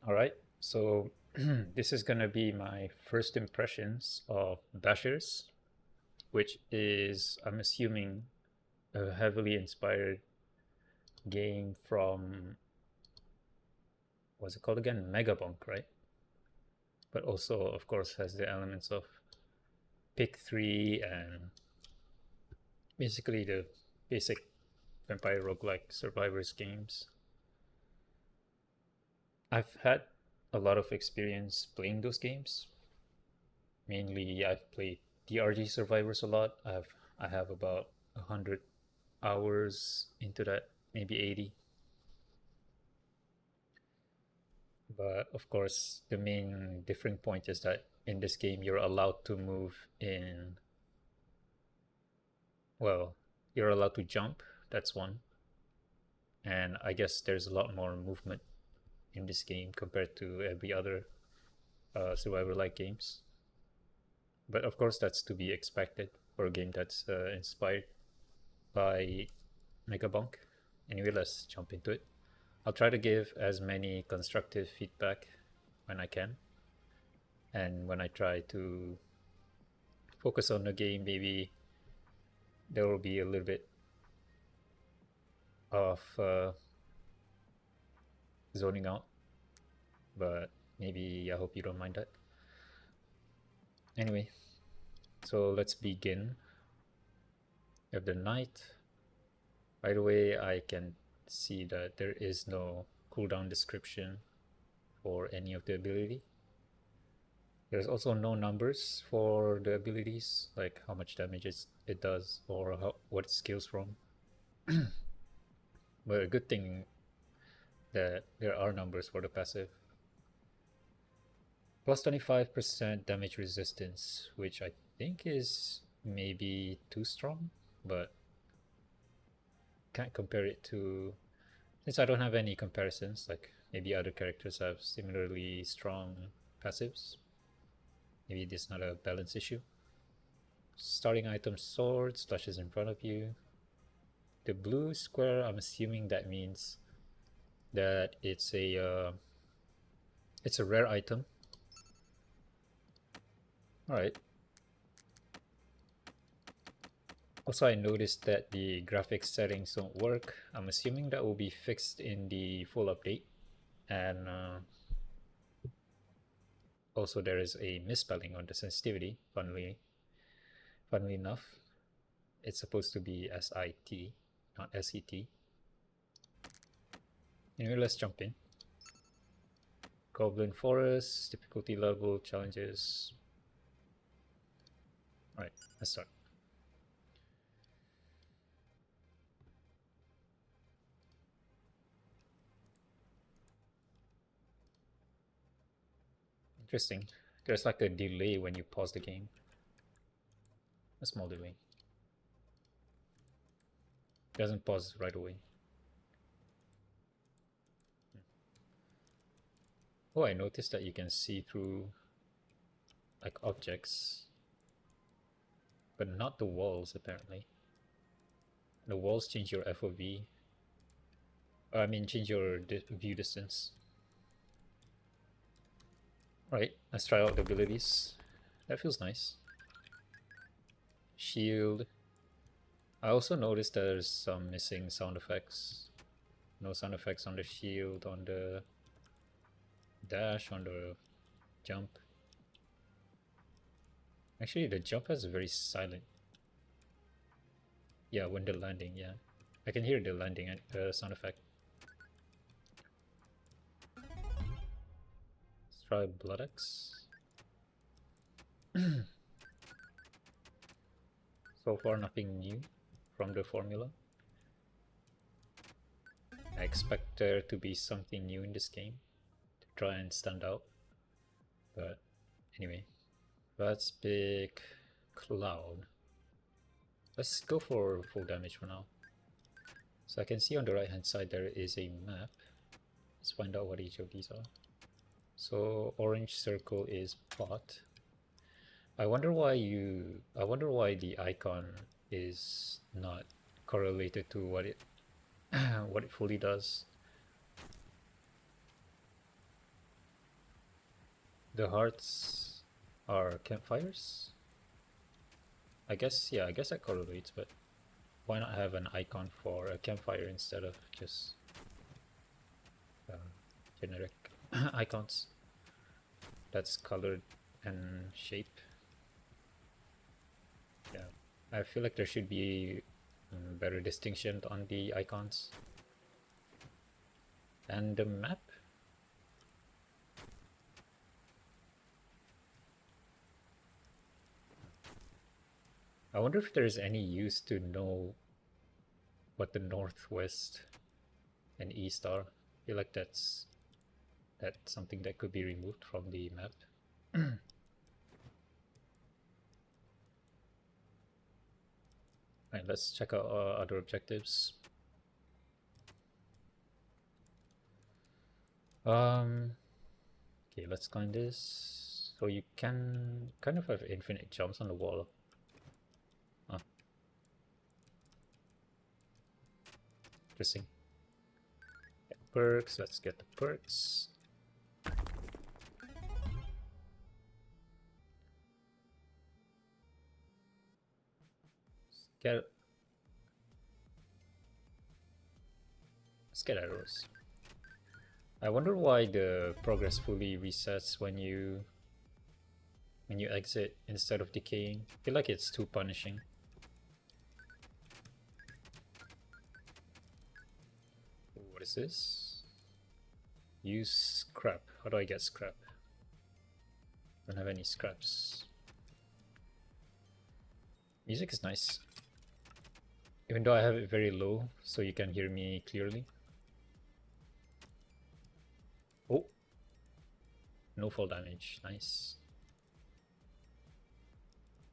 Alright, so this is gonna be my first impressions of Bashers, which is, I'm assuming, a heavily inspired game from, what's it called again? Megabunk, right? But also, of course, has the elements of Pick 3 and basically the basic vampire roguelike survivors games. I've had a lot of experience playing those games. Mainly, I've played DRG survivors a lot. I have about 100 hours into that, maybe 80. But of course, the main differing point is that in this game, you're allowed to move in, well, you're allowed to jump. That's one. And I guess there's a lot more movement in this game compared to every other survivor like games. But of course, that's to be expected for a game that's inspired by Megabunk. Anyway, let's jump into it. I'll try to give as many constructive feedback when I can. And when I try to focus on the game, maybe there will be a little bit of zoning out. But maybe I hope you don't mind that. Anyway, so let's begin. We have the knight. Right away, I can see that there is no cooldown description for any of the ability. There's also no numbers for the abilities, like how much damage it does or what it scales from. But a good thing that there are numbers for the passive. Plus 25% damage resistance, which I think is maybe too strong, but can't compare it to, since I don't have any comparisons, like maybe other characters have similarly strong passives. Maybe this is not a balance issue. Starting item sword splashes in front of you. The blue square, I'm assuming that means that it's a rare item. All right. Also, I noticed that the graphics settings don't work. I'm assuming that will be fixed in the full update. And also, there is a misspelling on the sensitivity. Funnily enough, it's supposed to be SIT, not SET. Anyway, let's jump in. Goblin Forest, difficulty level, challenges. Alright, let's start. Interesting. There's like a delay when you pause the game. A small delay. It doesn't pause right away. Oh, I noticed that you can see through like objects, but not the walls apparently. The walls change your FOV. I mean, change your view distance. Alright, let's try out the abilities. That feels nice. Shield. I also noticed there's some missing sound effects. No sound effects on the shield, on the dash, on the jump. Actually, the jump has a very silent. Yeah, when the landing, yeah. I can hear the landing sound effect. Let's try Blood Axe. So far, nothing new from the formula. I expect there to be something new in this game to try and stand out. But anyway, let's pick Cloud. Let's go for full damage for now. So I can see on the right hand side there is a map. Let's find out what each of these are. So orange circle is pot. I wonder why the icon is not correlated to what it what it fully does. The hearts are campfires? I guess, yeah, I guess that correlates, but why not have an icon for a campfire instead of just generic icons that's colored and shape? Yeah, I feel like there should be better distinction on the icons. And the map? I wonder if there's any use to know what the northwest and east are. I feel like that's something that could be removed from the map. Alright, let's check out other objectives. Okay, let's climb this. So you can kind of have infinite jumps on the wall. Huh. Interesting. Yeah, perks, let's get the perks. Let's get arrows. I wonder why the progress fully resets when you exit instead of decaying. I feel like it's too punishing. What is this? Use scrap. How do I get scrap? Don't have any scraps. Music is nice. Even though I have it very low, so you can hear me clearly. Oh! No fall damage. Nice.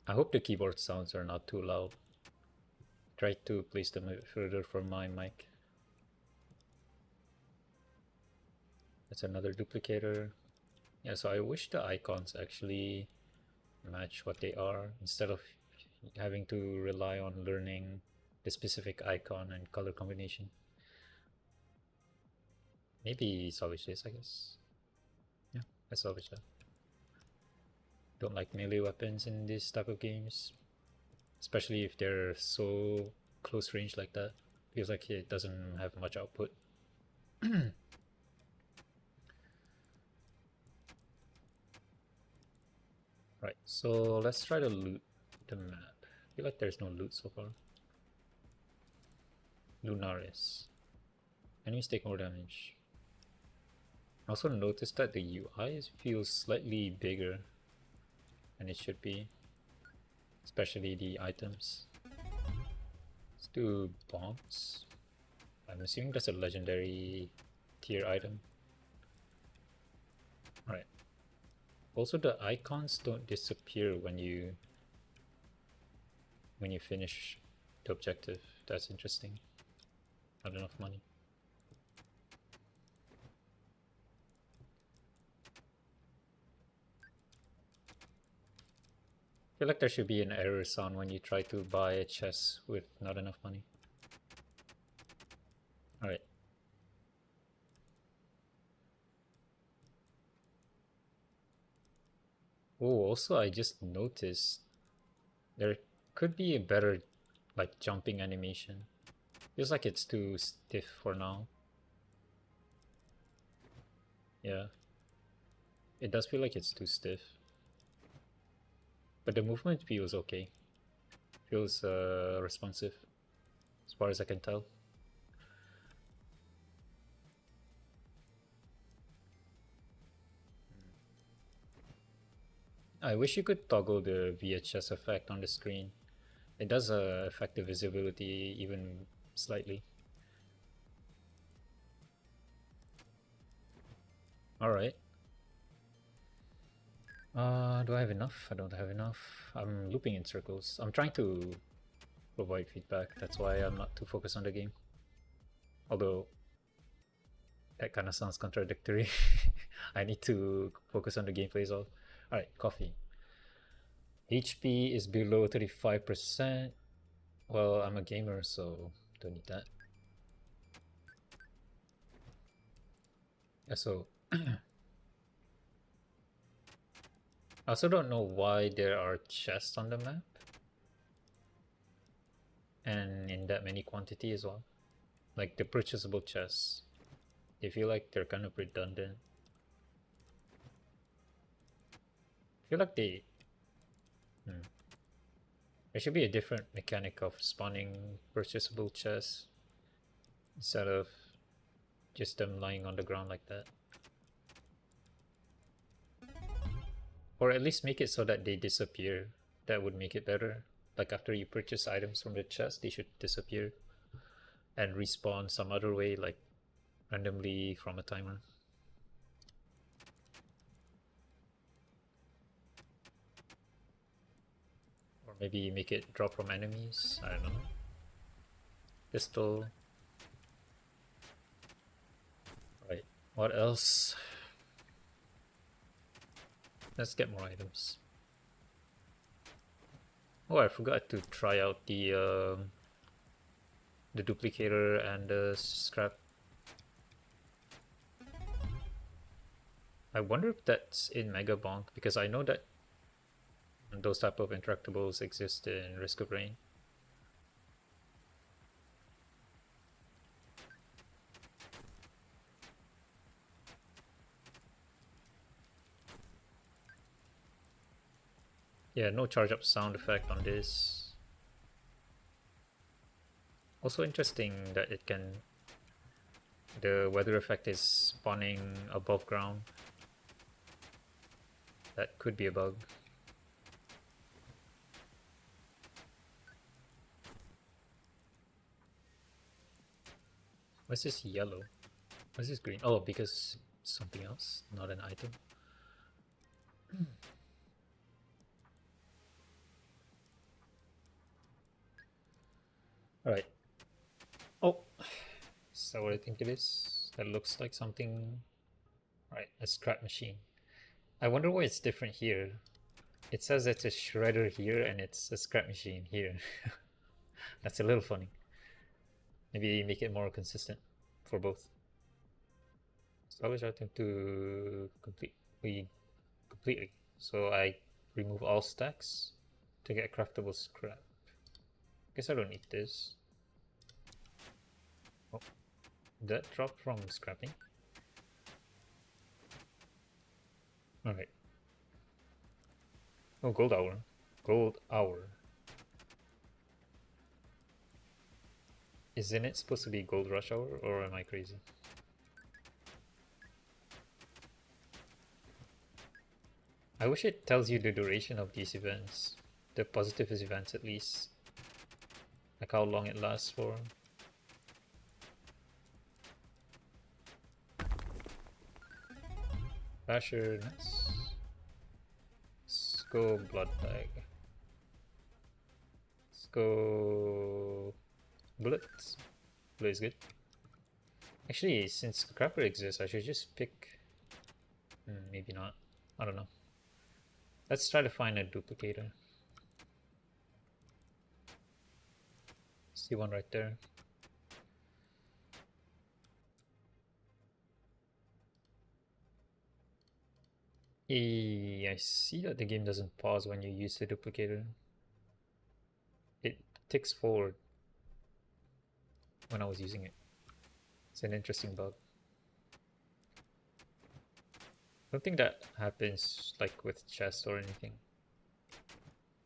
I hope the keyboard sounds are not too loud. Try to place them a bit further from my mic. That's another duplicator. Yeah, so I wish the icons actually match what they are instead of having to rely on learning the specific icon and color combination. Maybe salvage this, I guess. Yeah, I salvage that. Don't like melee weapons in this type of games, especially if they're so close range like that. Feels like it doesn't have much output. Right, so let's try to loot the map. I feel like there's no loot so far. Lunaris. Enemies take more damage. I also noticed that the UI feels slightly bigger than it should be, especially the items. Let's do bombs. I'm assuming that's a legendary tier item. Alright. Also, the icons don't disappear when you finish the objective. That's interesting. Not enough money. I feel like there should be an error sound when you try to buy a chest with not enough money. Alright. Oh, also I just noticed there could be a better like jumping animation. Feels like it's too stiff for now. Yeah. It does feel like it's too stiff. But the movement feels okay. Feels responsive, as far as I can tell. I wish you could toggle the VHS effect on the screen. It does affect the visibility even slightly. Alright. Do I have enough? I don't have enough. I'm looping in circles. I'm trying to avoid feedback. That's why I'm not too focused on the game. Although, that kind of sounds contradictory. I need to focus on the gameplay as well. Alright, coffee. HP is below 35%. Well, I'm a gamer, so don't need that. Yeah, so I also don't know why there are chests on the map. And in that many quantity as well. Like the purchasable chests. I feel like they're kind of redundant. I feel like they... There should be a different mechanic of spawning purchasable chests instead of just them lying on the ground like that. Or at least make it so that they disappear. That would make it better. Like after you purchase items from the chest, they should disappear and respawn some other way, like randomly from a timer. Or maybe make it drop from enemies. I don't know. Pistol. Right. What else? Let's get more items. Oh, I forgot to try out the duplicator and the scrap. I wonder if that's in Mega Bonk, because I know that those type of interactables exist in Risk of Rain. Yeah, no charge up sound effect on this. Also interesting that it can... The weather effect is spawning above ground. That could be a bug. What's this yellow? What's this green? Oh, because something else, not an item. Alright. Oh, is that what I think it is? That looks like something... Right, a scrap machine. I wonder why it's different here. It says it's a shredder here and it's a scrap machine here. That's a little funny. Maybe make it more consistent for both. Salvage item to completely. So I remove all stacks to get craftable scrap. Guess I don't need this. Oh, that dropped from scrapping. Alright. Oh, gold hour. Gold hour. Isn't it supposed to be gold rush hour, or am I crazy? I wish it tells you the duration of these events. The positivist events at least. Like how long it lasts for. Basher, nice. Let's go blood bag. Let's go bullets. Bullet is good. Actually, since Scrapper exists, I should just pick... maybe not. I don't know. Let's try to find a duplicator. See one right there. I see that the game doesn't pause when you use the duplicator. It ticks forward when I was using it. It's an interesting bug. I don't think that happens like with chests or anything.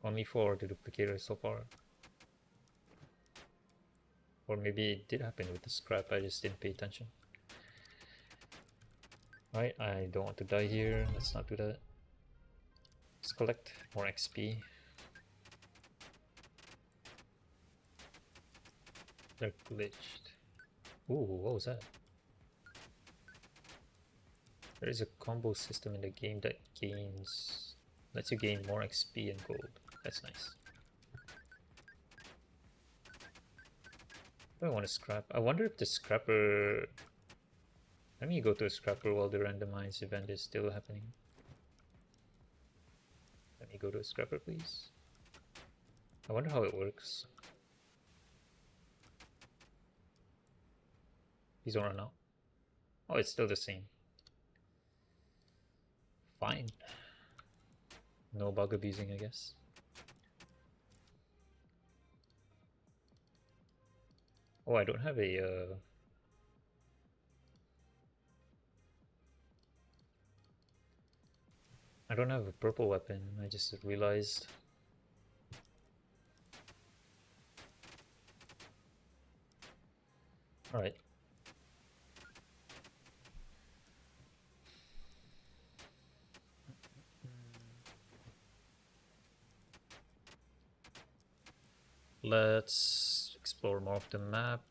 Only for the duplicator so far. Or maybe it did happen with the scrap, I just didn't pay attention. Right, I don't want to die here. Let's not do that. Let's collect more XP. They're glitched. Ooh, what was that? There is a combo system in the game that lets you gain more XP and gold. That's nice. I want to scrap. I wonder if the scrapper... Let me go to a scrapper while the randomized event is still happening. Let me go to a scrapper, please. I wonder how it works. Please don't run out. Oh, it's still the same. Fine. No bug abusing, I guess. Oh, I don't have a I don't have a purple weapon. I just realized. All right. Let's explore more of the map.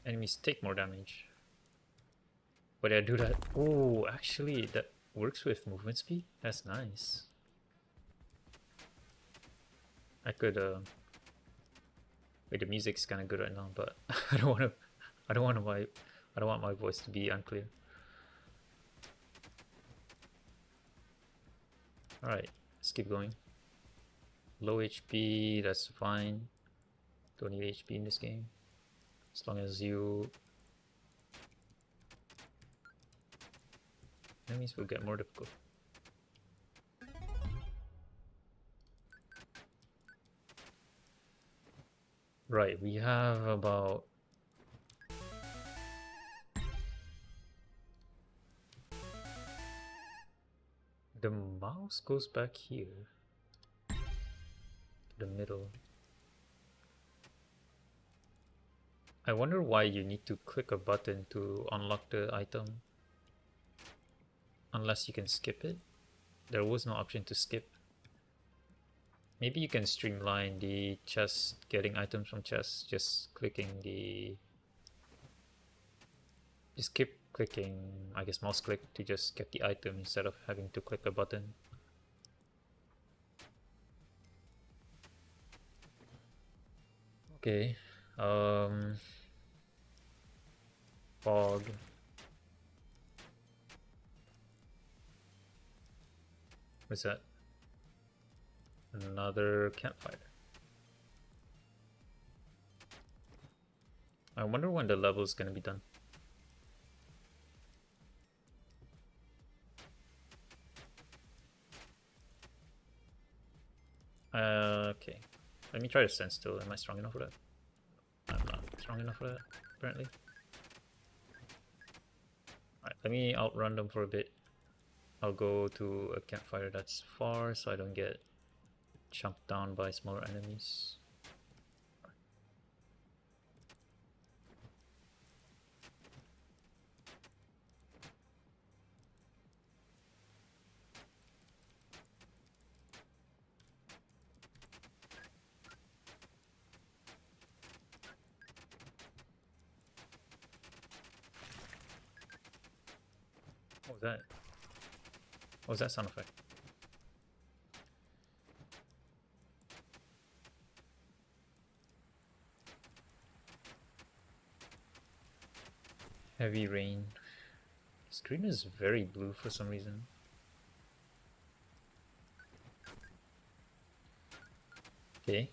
Enemies take more damage. But I do that. Oh, actually, that works with movement speed. That's nice. I could. Wait, the music's kind of good right now, but I don't want to. I don't want my. I don't want my voice to be unclear. All right, let's keep going. Low HP, that's fine. Don't need HP in this game, as long as you. Enemies will get more difficult. Right, we have about. The mouse goes back here. The middle. I wonder why you need to click a button to unlock the item. Unless you can skip it. There was no option to skip. Maybe you can streamline the chest, getting items from chests, just clicking the... Just keep clicking, I guess mouse click to just get the item instead of having to click a button. Okay. Fog. What's that? Another campfire. I wonder when the level is gonna be done. Okay. Let me try to stand still. Am I strong enough for that? I'm not strong enough for that, apparently. Alright, let me outrun them for a bit. I'll go to a campfire that's far so I don't get chomped down by smaller enemies. What was that? What was that sound effect? Heavy rain. Screen is very blue for some reason. Okay.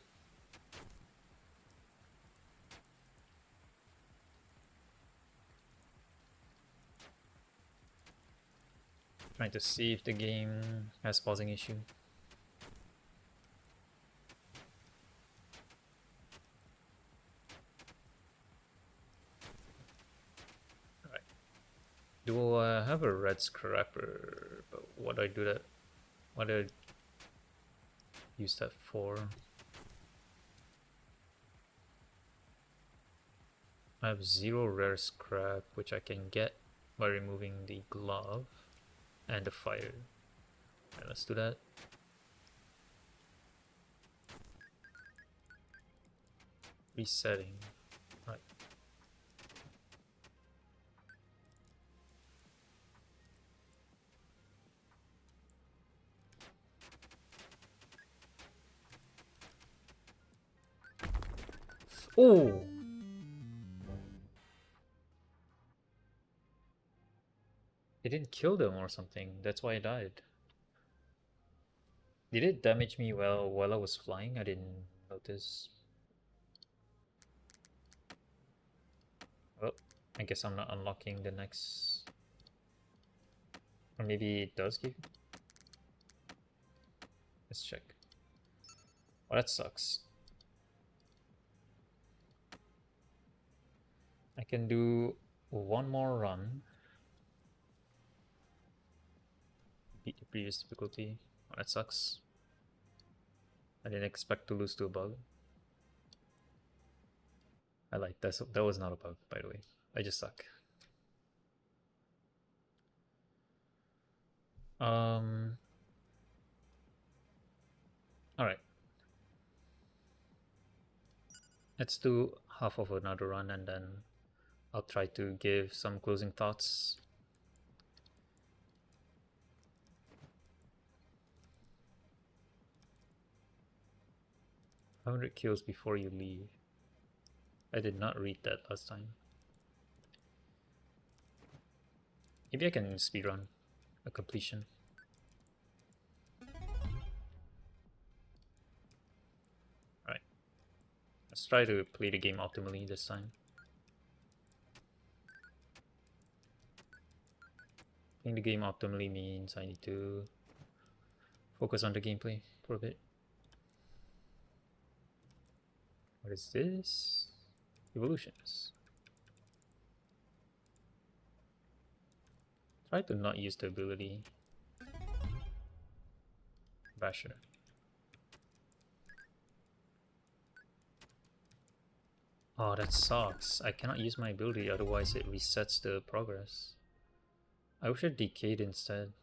Trying to see if the game has pausing issue. Alright. Do I have a red scrapper? But what do I do that? What do I use that for? I have 0 rare scrap, which I can get by removing the glove and the fire. Alright, let's do that. Resetting. Right. Oh! It didn't kill them or something. That's why I died. Did it damage me while I was flying? I didn't notice. Well, I guess I'm not unlocking the next... Or maybe it does give... Let's check. Oh, that sucks. I can do one more run. Beat the previous difficulty. Oh, that sucks. I didn't expect to lose to a bug. I like that. That was not a bug, by the way. I just suck. Alright. Let's do half of another run and then I'll try to give some closing thoughts. "100 kills before you leave." I did not read that last time. Maybe I can speedrun a completion. Alright. Let's try to play the game optimally this time. Playing the game optimally means I need to focus on the gameplay for a bit. What is this? Evolutions. Try to not use the ability. Basher. Oh, that sucks. I cannot use my ability, otherwise it resets the progress. I wish I decayed instead.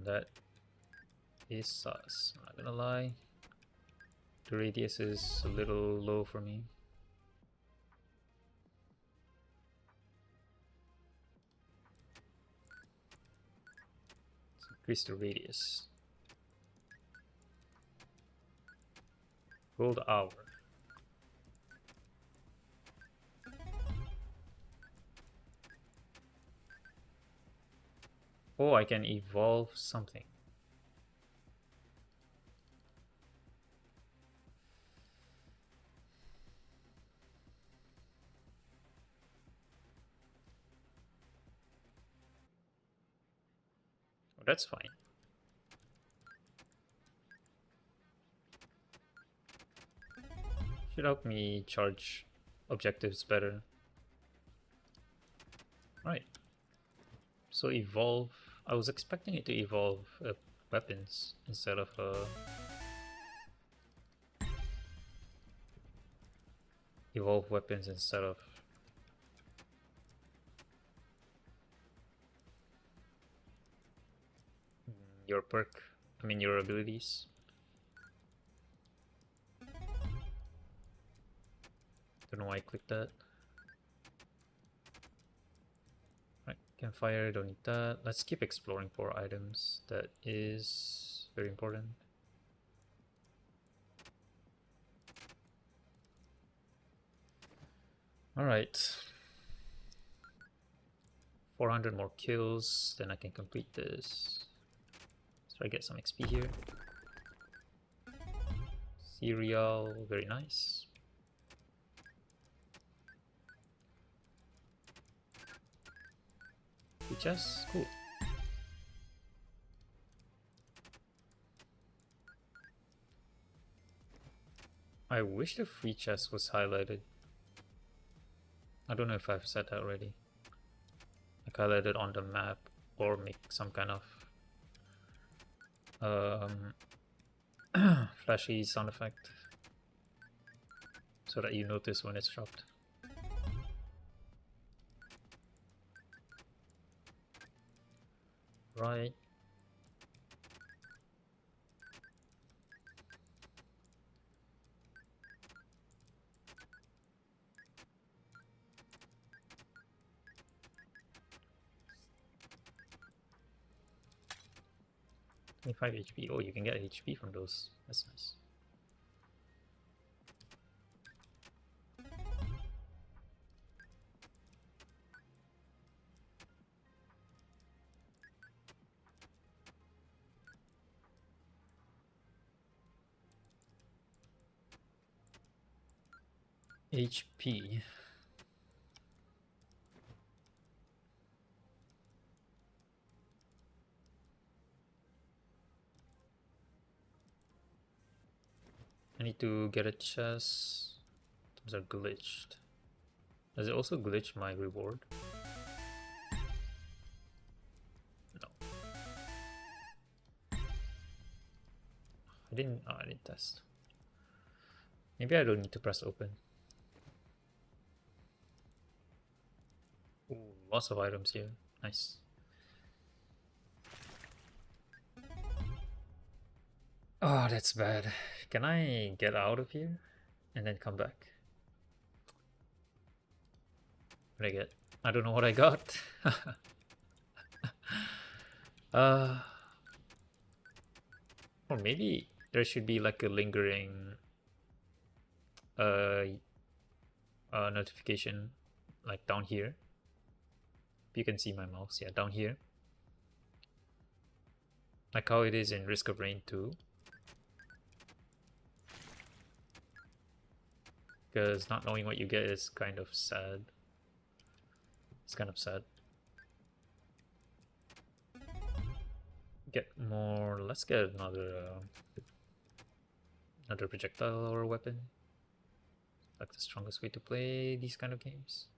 That is sus. I'm not gonna lie. The radius is a little low for me. Let's increase the radius. Gold hour. Oh, I can evolve something. Oh, that's fine. Should help me charge objectives better. Right. So evolve. I was expecting it to evolve weapons instead of evolve weapons instead of your perk. I mean your abilities. Don't know why I clicked that. Right, campfire, don't need that. Let's keep exploring for items. That is very important. Alright. 400 more kills, then I can complete this. Let's try to get some XP here. Cereal, very nice. Free chest, cool. I wish the free chest was highlighted. I don't know if I've said that already. Like highlight it on the map or make some kind of flashy sound effect so that you notice when it's dropped. Right. $25 HP. Oh, you can get HP from those. That's nice. HP. I need to get a chest. Those are glitched. Does it also glitch my reward? No. I didn't test. Maybe I don't need to press open. Ooh, lots of items here. Nice. Oh, that's bad. Can I get out of here and then come back? What did I get? I don't know what I got. uh, or maybe there should be like a lingering notification like down here. If you can see my mouse, yeah, down here. Like how it is in Risk of Rain 2. Because not knowing what you get is kind of sad. It's kind of sad. Get more. Let's get another projectile or weapon. Like the strongest way to play these kind of games.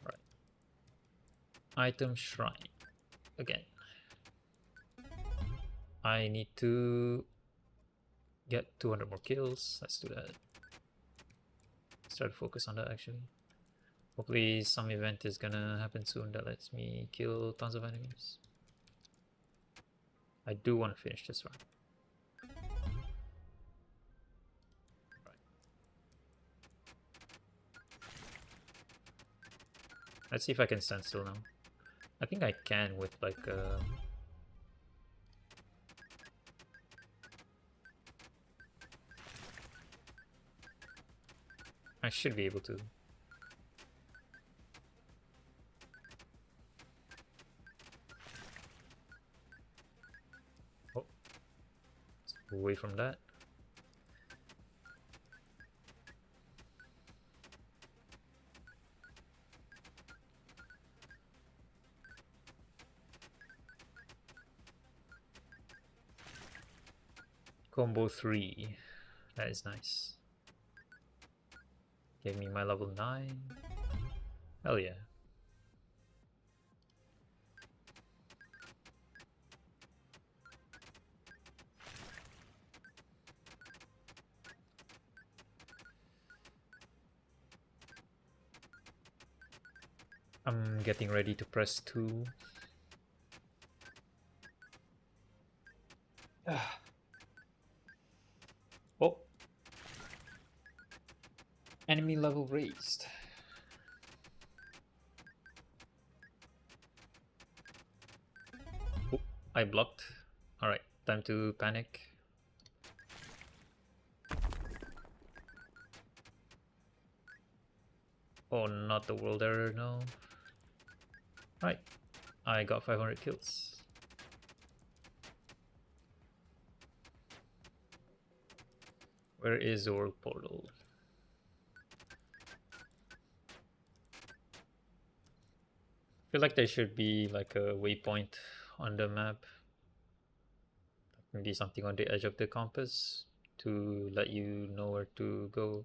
Right. Item shrine. Again. I need to get 200 more kills. Let's do that. Start to focus on that actually. Hopefully some event is gonna happen soon that lets me kill tons of enemies. I do want to finish this run. Right. Let's see if I can stand still now. I think I can with like I should be able to. Oh, away from that. Combo 3. That is nice. Give me my level 9. Hell yeah. I'm getting ready to press 2. Oh. Enemy level raised. Oh, I blocked. Alright, time to panic. Oh, not the world error, no. Right, I got 500 kills. Where is the world portal? I feel like there should be like a waypoint on the map. Maybe something on the edge of the compass to let you know where to go.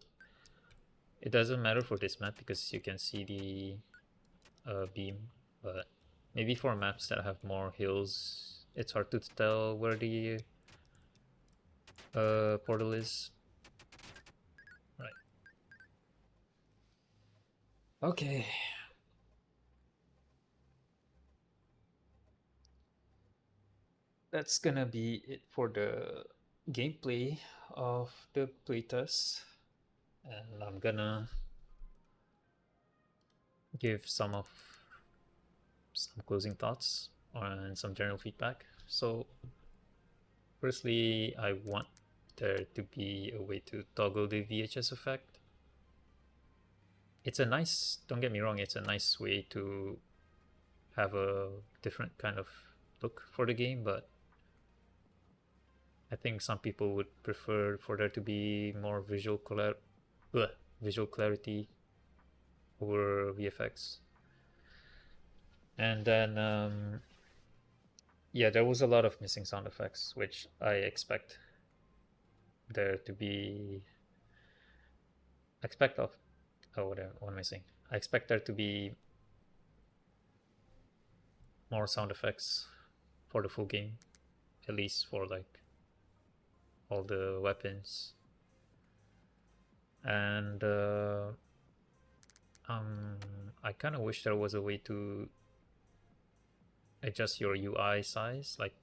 It doesn't matter for this map because you can see the beam, but maybe for maps that have more hills, it's hard to tell where the portal is. Right. Okay. That's gonna be it for the gameplay of the playtest, and I'm gonna give some closing thoughts and some general feedback. So firstly, I want there to be a way to toggle the VHS effect. It's a nice, don't get me wrong, it's a nice way to have a different kind of look for the game, but I think some people would prefer for there to be more visual clarity over VFX. And then yeah, there was a lot of missing sound effects, which I expect there to be. Expect of oh what am I saying? I expect there to be more sound effects for the full game, at least for like all the weapons. And I kind of wish there was a way to adjust your UI size. Like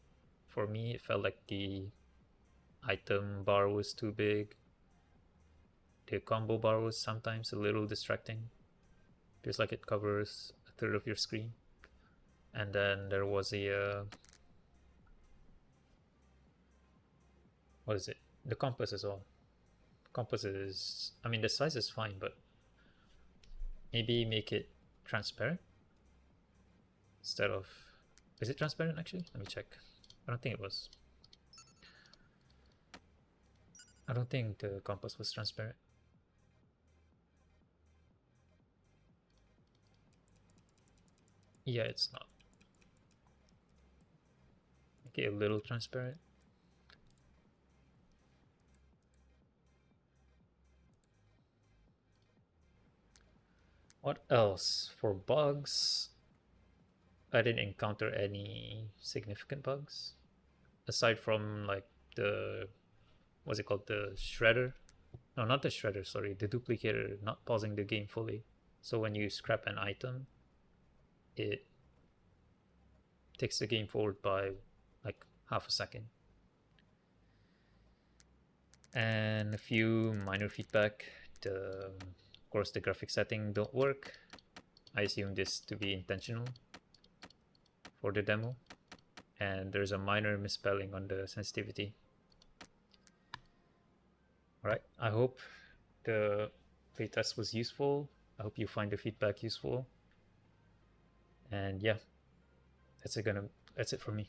for me, it felt like the item bar was too big. The combo bar was sometimes a little distracting. Feels like it covers a third of your screen. And then there was a what is it? The compass as well. Compass is, I mean, the size is fine, but maybe make it transparent instead of. Is it transparent actually? Let me check. I don't think it was. I don't think the compass was transparent. Yeah, it's not. Make it a little transparent. What else? For bugs, I didn't encounter any significant bugs. Aside from like the, what's it called? The shredder? No, not the shredder, sorry. The duplicator not pausing the game fully. So when you scrap an item, it takes the game forward by like half a second. And a few minor feedback. Of course, the graphic setting don't work. I assume this to be intentional for the demo. And there's a minor misspelling on the sensitivity. Alright, I hope the playtest was useful. I hope you find the feedback useful. And yeah, that's it for me.